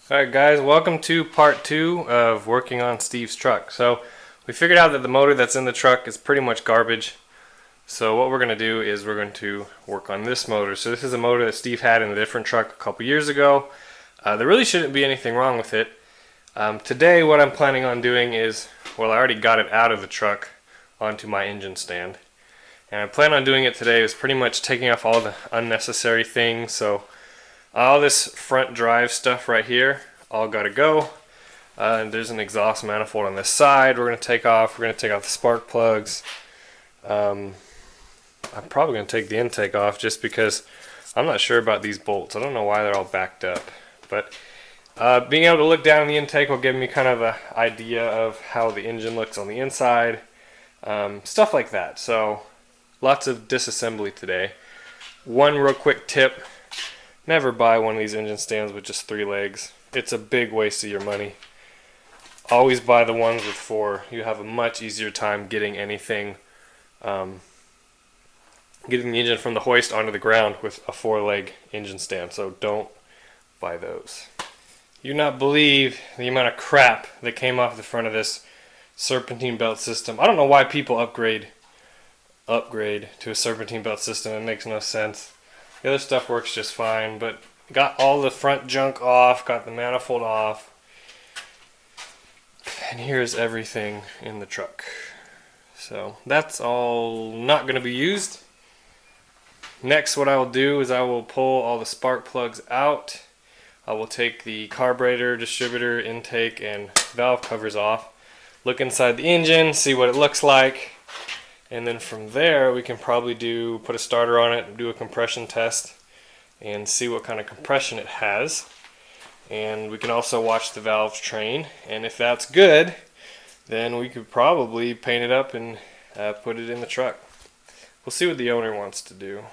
Alright guys, welcome to part 2 of working on Steve's truck. So we figured out that the motor that's in the truck is pretty much garbage. So what we're going to do is we're going to work on this motor. So this is a motor that Steve had in a different truck a couple years ago. There really shouldn't be anything wrong with it. Today what I'm planning on doing is, well, I already got it out of the truck onto my engine stand. And I plan on doing it today is pretty much taking off all the unnecessary things. So all this front drive stuff right here, all got to go. And there's an exhaust manifold on this side we're going to take off. We're going to take off the spark plugs. I'm probably going to take the intake off just because I'm not sure about these bolts. I don't know why they're all backed up. But being able to look down the intake will give me kind of an idea of how the engine looks on the inside. Stuff like that. So lots of disassembly today. One real quick tip. Never buy one of these engine stands with just 3 legs. It's a big waste of your money. Always buy the ones with 4. You have a much easier time getting anything, getting the engine from the hoist onto the ground with a 4-leg engine stand. So don't buy those. You not believe the amount of crap that came off the front of this serpentine belt system. I don't know why people upgrade to a serpentine belt system. It makes no sense. The other stuff works just fine, but got all the front junk off, got the manifold off, and here's everything in the truck. So that's all not going to be used. Next, what I will do is I will pull all the spark plugs out. I will take the carburetor, distributor, intake, and valve covers off, look inside the engine, see what it looks like. And then from there we can probably put a starter on it, do a compression test, and see what kind of compression it has. And we can also watch the valves train, and if that's good, then we could probably paint it up and put it in the truck. We'll see what the owner wants to do.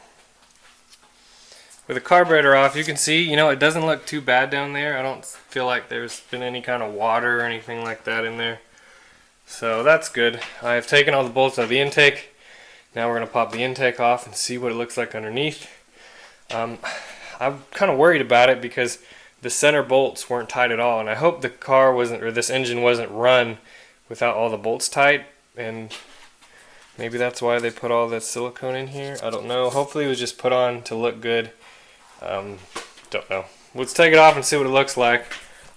With the carburetor off, you can see, it doesn't look too bad down there. I don't feel like there's been any kind of water or anything like that in there. So that's good. I've taken all the bolts out of the intake. Now we're going to pop the intake off and see what it looks like underneath. I'm kind of worried about it because the center bolts weren't tight at all, and I hope the car wasn't, or this engine wasn't run without all the bolts tight, and maybe that's why they put all that silicone in here. I don't know. Hopefully it was just put on to look good. Don't know. Let's take it off and see what it looks like.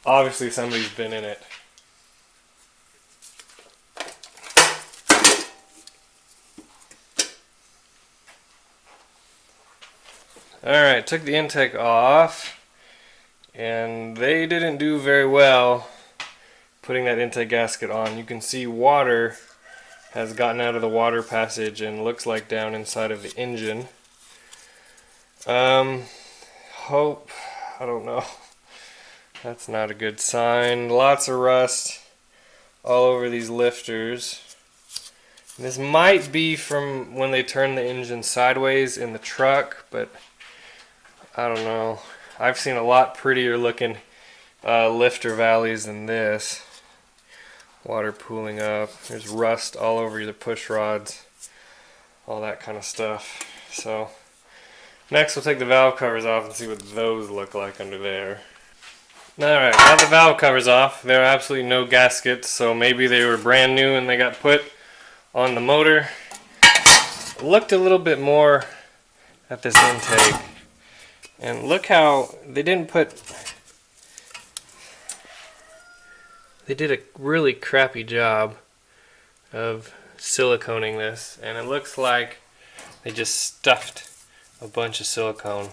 Obviously somebody's been in it. Alright, took the intake off, and they didn't do very well putting that intake gasket on. You can see water has gotten out of the water passage and looks like down inside of the engine. I don't know. That's not a good sign. Lots of rust all over these lifters. This might be from when they turned the engine sideways in the truck, but I don't know. I've seen a lot prettier looking lifter valleys than this. Water pooling up. There's rust all over the push rods. All that kind of stuff. So next we'll take the valve covers off and see what those look like under there. Alright, got the valve covers off. There are absolutely no gaskets, so maybe they were brand new and they got put on the motor. Looked a little bit more at this intake. And look how they did a really crappy job of siliconing this, and it looks like they just stuffed a bunch of silicone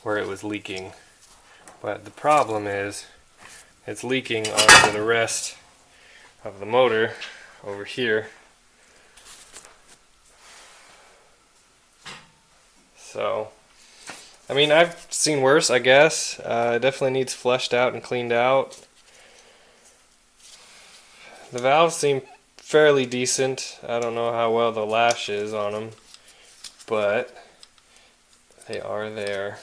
where it was leaking. But the problem is it's leaking onto the rest of the motor over here. So I mean, I've seen worse, I guess. It definitely needs flushed out and cleaned out. The valves seem fairly decent. I don't know how well the lash is on them, but they are there.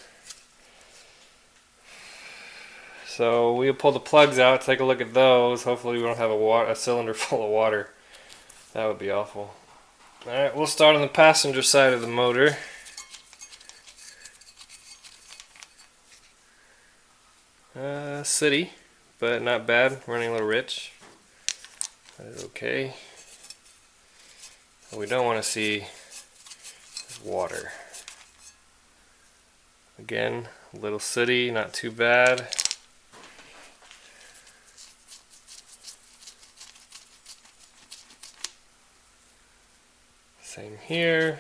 So we'll pull the plugs out, take a look at those. Hopefully we don't have a cylinder full of water. That would be awful. Alright, we'll start on the passenger side of the motor. City, but not bad. Running a little rich. That is okay. What we don't want to see is water. Again, little city, not too bad. Same here.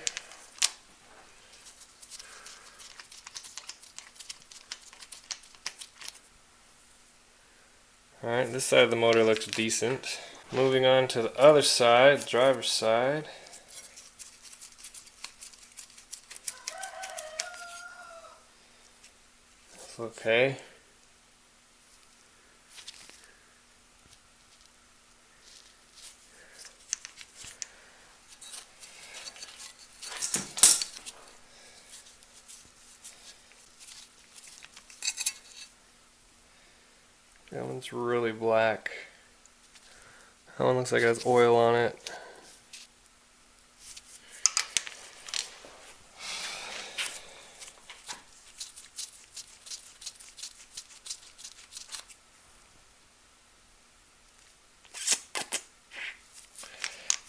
Alright, this side of the motor looks decent. Moving on to the other side, driver's side. It's okay. That one's really black. That one looks like it has oil on it.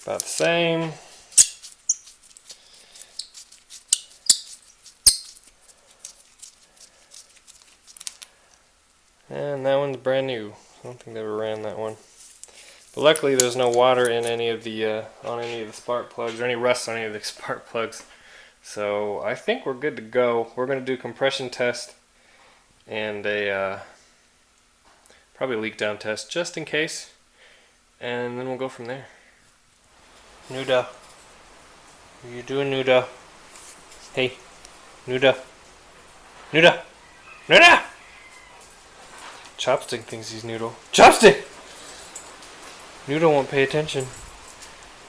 About the same. And that one's brand new. I don't think they ever ran that one. But luckily there's no water in any of the on any of the spark plugs or any rust on any of the spark plugs. So I think we're good to go. We're going to do compression test and a probably leak down test just in case, and then we'll go from there. Nuda, what are you doing, Nuda? Hey, Nuda, Nuda, Nuda! Chopstick thinks he's Noodle. Chopstick! Noodle won't pay attention.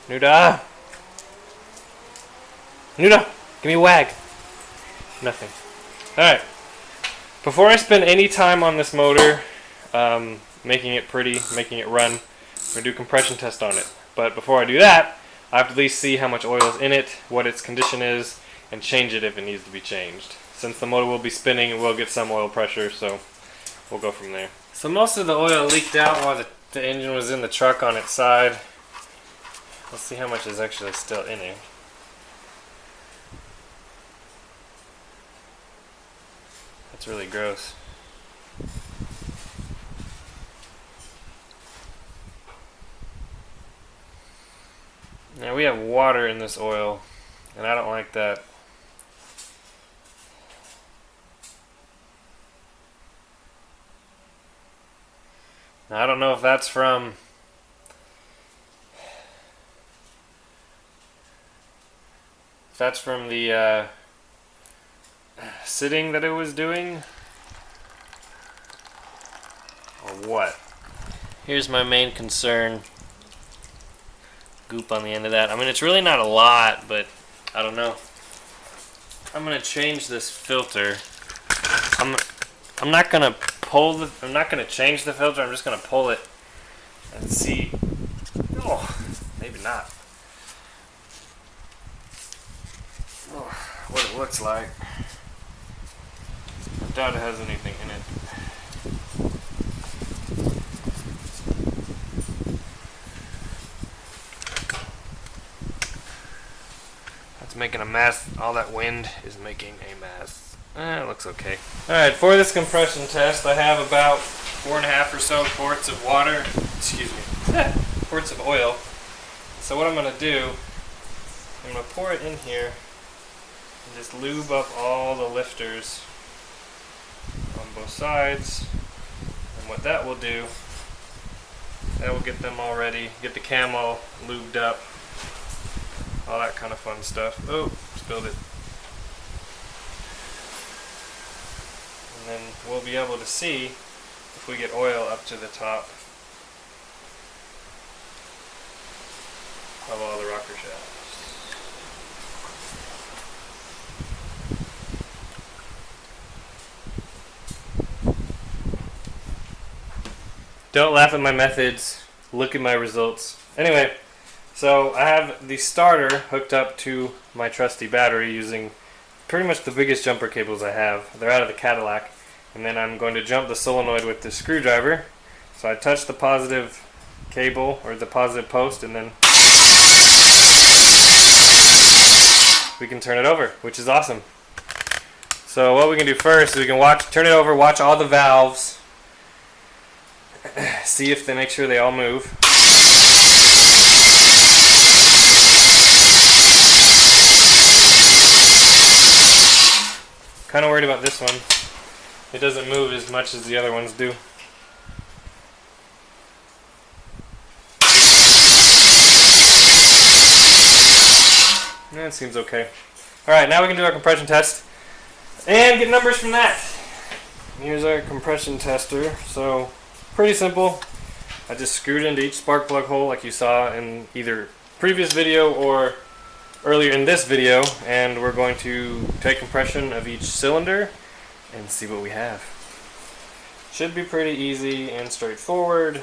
Nuda! Nuda! Give me a wag! Nothing. Alright. Before I spend any time on this motor, making it pretty, making it run, I'm going to do a compression test on it. But before I do that, I have to at least see how much oil is in it, what its condition is, and change it if it needs to be changed. Since the motor will be spinning, it will get some oil pressure, so we'll go from there. So most of the oil leaked out while the engine was in the truck on its side. Let's see how much is actually still in it. That's really gross. Now we have water in this oil, and I don't like that. Now, I don't know if that's from the sitting that it was doing, or what. Here's my main concern. Goop on the end of that. I mean, it's really not a lot, but I don't know. I'm gonna change this filter. I'm not gonna change the filter. I'm just gonna pull it and see. Oh, maybe not. Oh, what it looks like. I doubt it has anything in it. That's making a mess. All that wind is making a mess. It looks okay. Alright, for this compression test, I have about 4.5 or so quarts of water. Excuse me. Quarts of oil. So what I'm going to do, I'm going to pour it in here and just lube up all the lifters on both sides. And what that will do, that will get them all ready, get the cam all lubed up, all that kind of fun stuff. Oh, spilled it. And then we'll be able to see if we get oil up to the top of all the rocker shafts. Don't laugh at my methods, look at my results. Anyway, so I have the starter hooked up to my trusty battery using pretty much the biggest jumper cables I have. They're out of the Cadillac, And then I'm going to jump the solenoid with the screwdriver. So I touch the positive cable, or the positive post, and then we can turn it over, which is awesome. So what we can do first is we can turn it over, watch all the valves, see if they make sure they all move. Kind of worried about this one. It doesn't move as much as the other ones do. That seems okay. Alright, now we can do our compression test and get numbers from that. Here's our compression tester. So, pretty simple. I just screwed into each spark plug hole like you saw in either previous video or earlier in this video, and we're going to take compression of each cylinder and see what we have. Should be pretty easy and straightforward,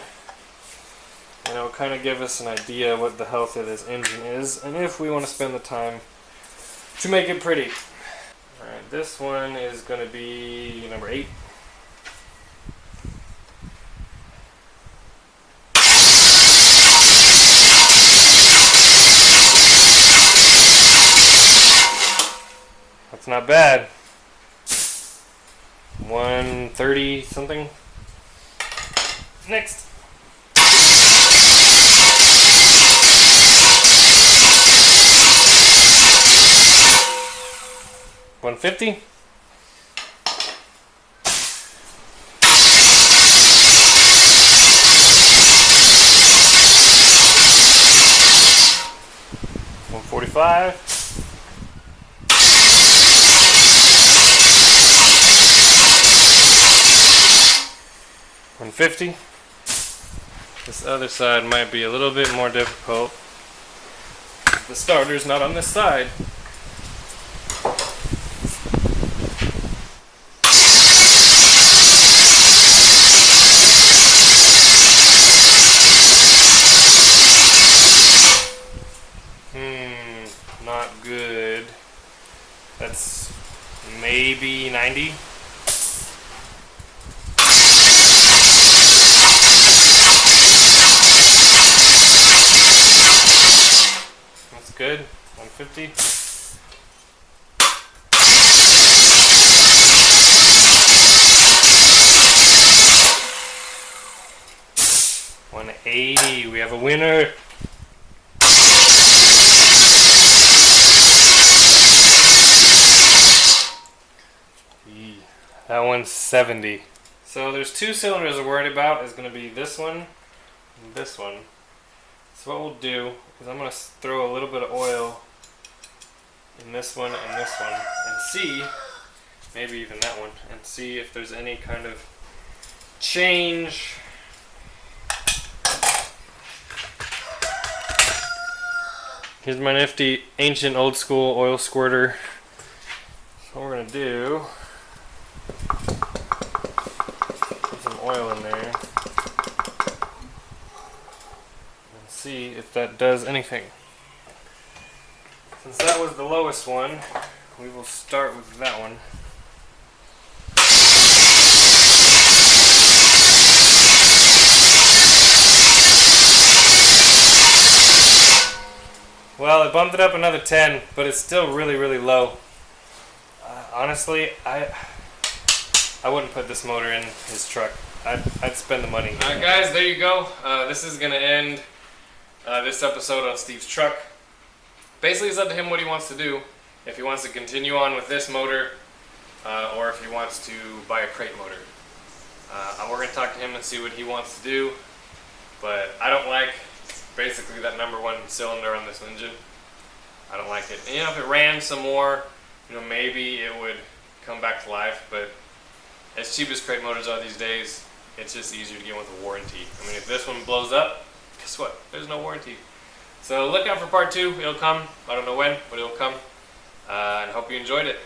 and it will kind of give us an idea what the health of this engine is and if we want to spend the time to make it pretty. Alright, this one is going to be number 8. That's not bad. 130 something. Next. $150. $145. $150. This other side might be a little bit more difficult. The starter's not on this side. Not good. That's maybe 90. That's good. 150. $180. We have a winner. That one's 70. So there's 2 cylinders we're worried about. Is going to be this one and this one. So what we'll do is I'm going to throw a little bit of oil in this one and this one and see, maybe even that one, and see if there's any kind of change. Here's my nifty ancient old school oil squirter. So what we're going to do, put some oil in there and see if that does anything. Since that was the lowest one, we will start with that one. Well, it bumped it up another 10, but it's still really, really low. Honestly, I wouldn't put this motor in his truck. I'd spend the money. Alright guys, there you go. This is going to end this episode on Steve's truck. Basically, it's up to him what he wants to do. If he wants to continue on with this motor, or if he wants to buy a crate motor. We're going to talk to him and see what he wants to do. But I don't like basically that number 1 cylinder on this engine. I don't like it. And if it ran some more, maybe it would come back to life. But as cheap as crate motors are these days, it's just easier to get one with a warranty. I mean, if this one blows up, guess what? There's no warranty. So look out for part 2. It'll come. I don't know when, but it'll come. And hope you enjoyed it.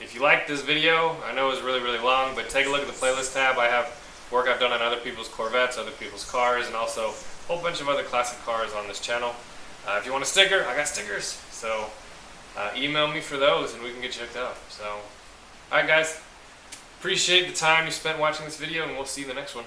If you liked this video, I know it was really, really long, but take a look at the playlist tab. I have work I've done on other people's Corvettes, other people's cars, and also a whole bunch of other classic cars on this channel. If you want a sticker, I got stickers. So email me for those and we can get you hooked up. So, alright guys, Appreciate the time you spent watching this video, and we'll see you in the next one.